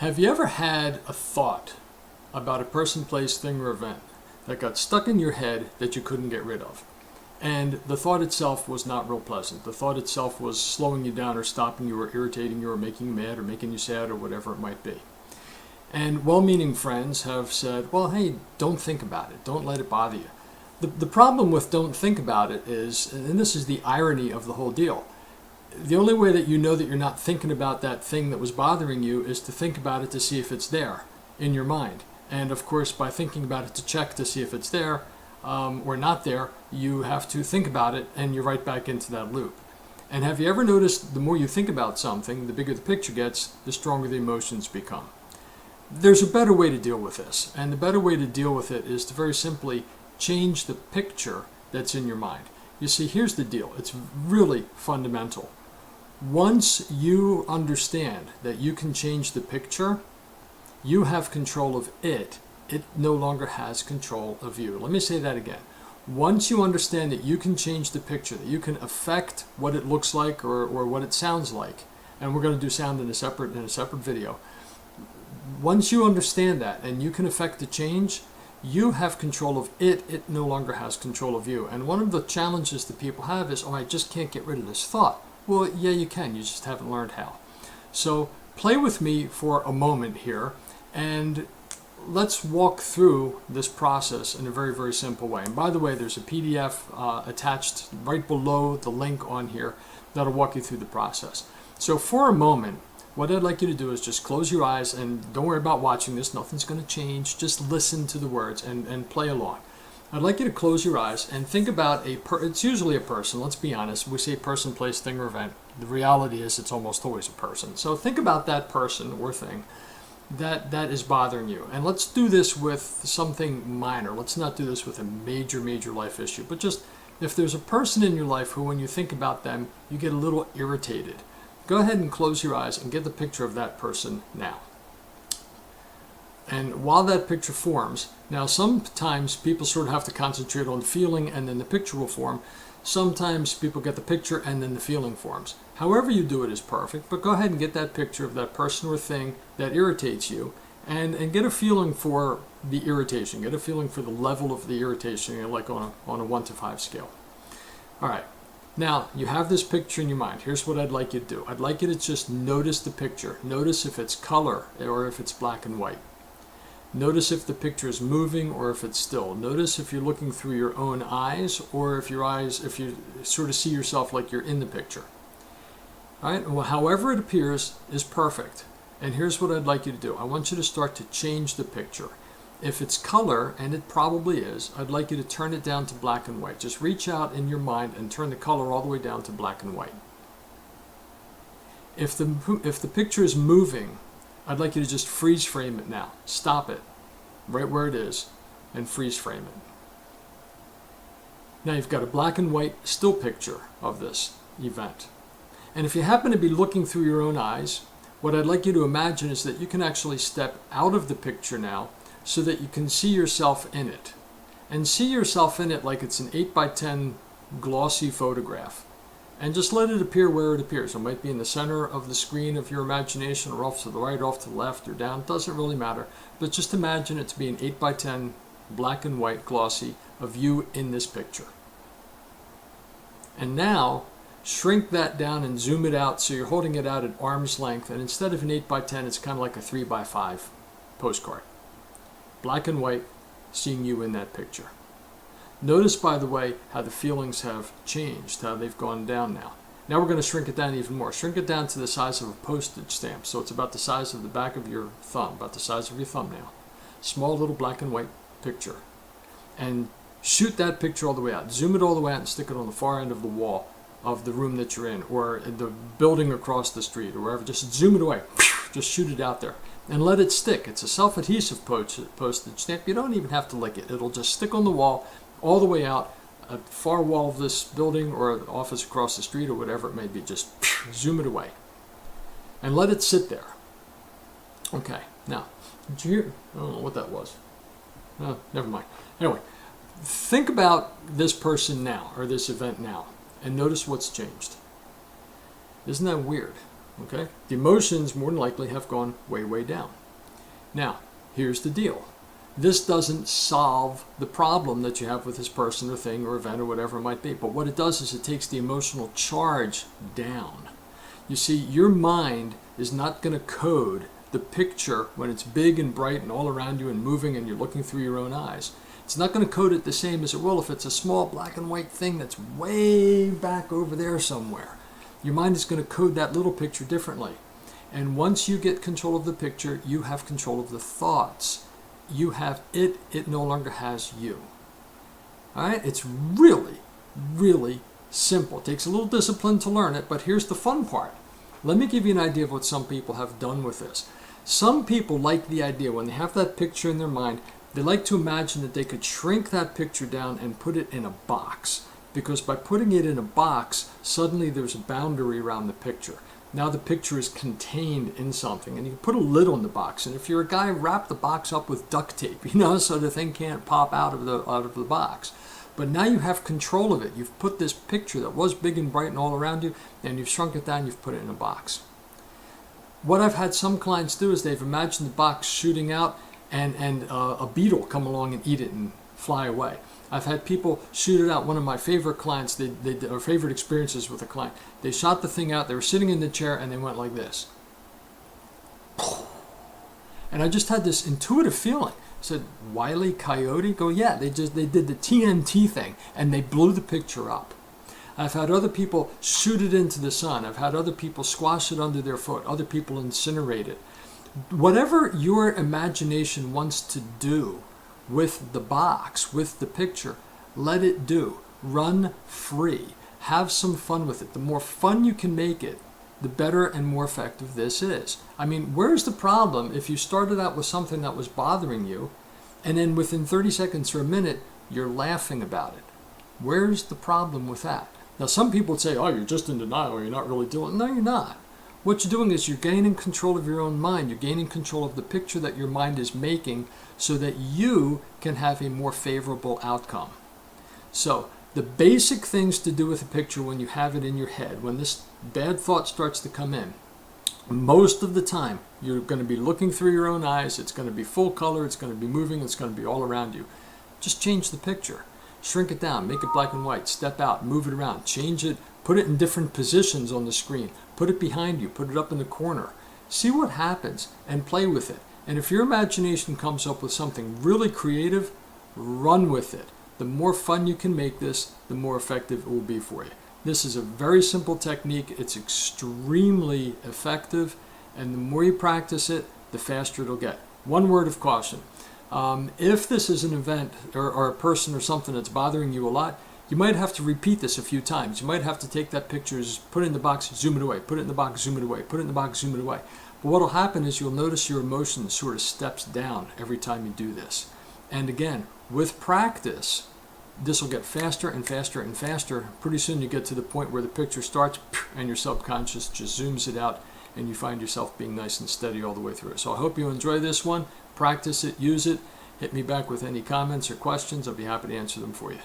Have you ever had a thought about a person, place, thing, or event that got stuck in your head that you couldn't get rid of? And the thought itself was not real pleasant. The thought itself was slowing you down or stopping you or irritating you or making you mad or making you sad or whatever it might be. And well-meaning friends have said, well, hey, don't think about it. Don't let it bother you. The problem with don't think about it is, and this is the irony of the whole deal, the only way that you know that you're not thinking about that thing that was bothering you is to think about it to see if it's there in your mind. And of course, by thinking about it to check to see if it's there or not there, you have to think about it and you're right back into that loop. And have you ever noticed the more you think about something, the bigger the picture gets, the stronger the emotions become? There's a better way to deal with this. And the better way to deal with it is to very simply change the picture that's in your mind. You see, here's the deal. It's really fundamental. Once you understand that you can change the picture, you have control of it. It no longer has control of you. Let me say that again. Once you understand that you can change the picture, that you can affect what it looks like or what it sounds like, and we're going to do sound in a separate video. Once you understand that and you can affect the change, you have control of it. It no longer has control of you. And one of the challenges that people have is, oh, I just can't get rid of this thought. Well, yeah, you can. You just haven't learned how. So play with me for a moment here, and let's walk through this process in a very, very simple way. And by the way, there's a PDF attached right below the link on here that'll walk you through the process. So for a moment, what I'd like you to do is just close your eyes and don't worry about watching this. Nothing's going to change. Just listen to the words and play along. I'd like you to close your eyes and think about it's usually a person. Let's be honest. We say person, place, thing, or event. The reality is it's almost always a person. So think about that person or thing that is bothering you. And let's do this with something minor. Let's not do this with a major, major life issue. But just if there's a person in your life who, when you think about them, you get a little irritated. Go ahead and close your eyes and get the picture of that person now. And while that picture forms, now sometimes people sort of have to concentrate on feeling and then the picture will form. Sometimes people get the picture and then the feeling forms. However you do it is perfect, but go ahead and get that picture of that person or thing that irritates you and get a feeling for the irritation. Get a feeling for the level of the irritation, like on a 1 to 5 scale. All right. Now, you have this picture in your mind. Here's what I'd like you to do. I'd like you to just notice the picture. Notice if it's color or if it's black and white. Notice if the picture is moving or if it's still. Notice if you're looking through your own eyes or if you sort of see yourself like you're in the picture. All right? Well, however it appears is perfect. And here's what I'd like you to do. I want you to start to change the picture. If it's color, and it probably is, I'd like you to turn it down to black and white. Just reach out in your mind and turn the color all the way down to black and white. If the picture is moving, I'd like you to just freeze frame it now. Stop it right where it is and freeze frame it. Now you've got a black and white still picture of this event. And if you happen to be looking through your own eyes, what I'd like you to imagine is that you can actually step out of the picture now so that you can see yourself in it. And see yourself in it like it's an 8x10 glossy photograph. And just let it appear where it appears. It might be in the center of the screen of your imagination, or off to the right, off to the left, or down. It doesn't really matter. But just imagine it to be an 8x10 black and white glossy of you in this picture. And now, shrink that down and zoom it out so you're holding it out at arm's length. And instead of an 8x10, it's kind of like a 3x5 postcard. Black and white, seeing you in that picture. Notice, by the way, how the feelings have changed, how they've gone down now. Now we're going to shrink it down even more. Shrink it down to the size of a postage stamp. So it's about the size of the back of your thumb, about the size of your thumbnail. Small little black and white picture. And shoot that picture all the way out. Zoom it all the way out and stick it on the far end of the wall of the room that you're in, or the building across the street, or wherever. Just zoom it away. Just shoot it out there. And let it stick. It's a self-adhesive postage stamp. You don't even have to lick it. It'll just stick on the wall all the way out, a far wall of this building or the office across the street or whatever it may be. Just zoom it away. And let it sit there. Okay, now, did you hear? I don't know what that was. Oh, never mind. Anyway, think about this person now, or this event now, and notice what's changed. Isn't that weird? Okay? The emotions more than likely have gone way, way down. Now, here's the deal. This doesn't solve the problem that you have with this person or thing or event or whatever it might be. But what it does is it takes the emotional charge down. You see, your mind is not going to code the picture when it's big and bright and all around you and moving and you're looking through your own eyes. It's not going to code it the same as it will if it's a small black and white thing that's way back over there somewhere. Your mind is going to code that little picture differently. And once you get control of the picture, you have control of the thoughts. You have it, it no longer has you. All right? It's really, really simple. It takes a little discipline to learn it, but here's the fun part. Let me give you an idea of what some people have done with this. Some people like the idea, when they have that picture in their mind, they like to imagine that they could shrink that picture down and put it in a box. Because by putting it in a box, suddenly there's a boundary around the picture. Now the picture is contained in something, and you can put a lid on the box. And if you're a guy, wrap the box up with duct tape, so the thing can't pop out of the box. But now you have control of it. You've put this picture that was big and bright and all around you, and you've shrunk it down, you've put it in a box. What I've had some clients do is they've imagined the box shooting out and a beetle come along and eat it and fly away. I've had people shoot it out. One of my favorite clients, or favorite experiences with a client, they shot the thing out, they were sitting in the chair, and they went like this. And I just had this intuitive feeling. I said, Wile E. Coyote? Go, yeah, they did the TNT thing, and they blew the picture up. I've had other people shoot it into the sun. I've had other people squash it under their foot. Other people incinerate it. Whatever your imagination wants to do with the box, with the picture, let it do. Run free. Have some fun with it. The more fun you can make it, the better and more effective this is. I mean, where's the problem if you started out with something that was bothering you, and then within 30 seconds or a minute, you're laughing about it? Where's the problem with that? Now, some people would say, oh, you're just in denial, or you're not really doing it. No, you're not. What you're doing is you're gaining control of your own mind. You're gaining control of the picture that your mind is making so that you can have a more favorable outcome. So the basic things to do with a picture when you have it in your head, when this bad thought starts to come in, most of the time you're going to be looking through your own eyes. It's going to be full color. It's going to be moving. It's going to be all around you. Just change the picture. Shrink it down. Make it black and white. Step out. Move it around. Change it. Put it in different positions on the screen. Put it behind you. Put it up in the corner. See what happens and play with it. And if your imagination comes up with something really creative, run with it. The more fun you can make this, the more effective it will be for you. This is a very simple technique. It's extremely effective. And the more you practice it, the faster it'll get. One word of caution. If this is an event or a person or something that's bothering you a lot, you might have to repeat this a few times. You might have to take that picture, put it in the box, zoom it away, put it in the box, zoom it away, put it in the box, zoom it away. But what will happen is you'll notice your emotion sort of steps down every time you do this. And again, with practice, this will get faster and faster and faster. Pretty soon you get to the point where the picture starts and your subconscious just zooms it out and you find yourself being nice and steady all the way through it. So I hope you enjoy this one. Practice it, use it. Hit me back with any comments or questions. I'll be happy to answer them for you.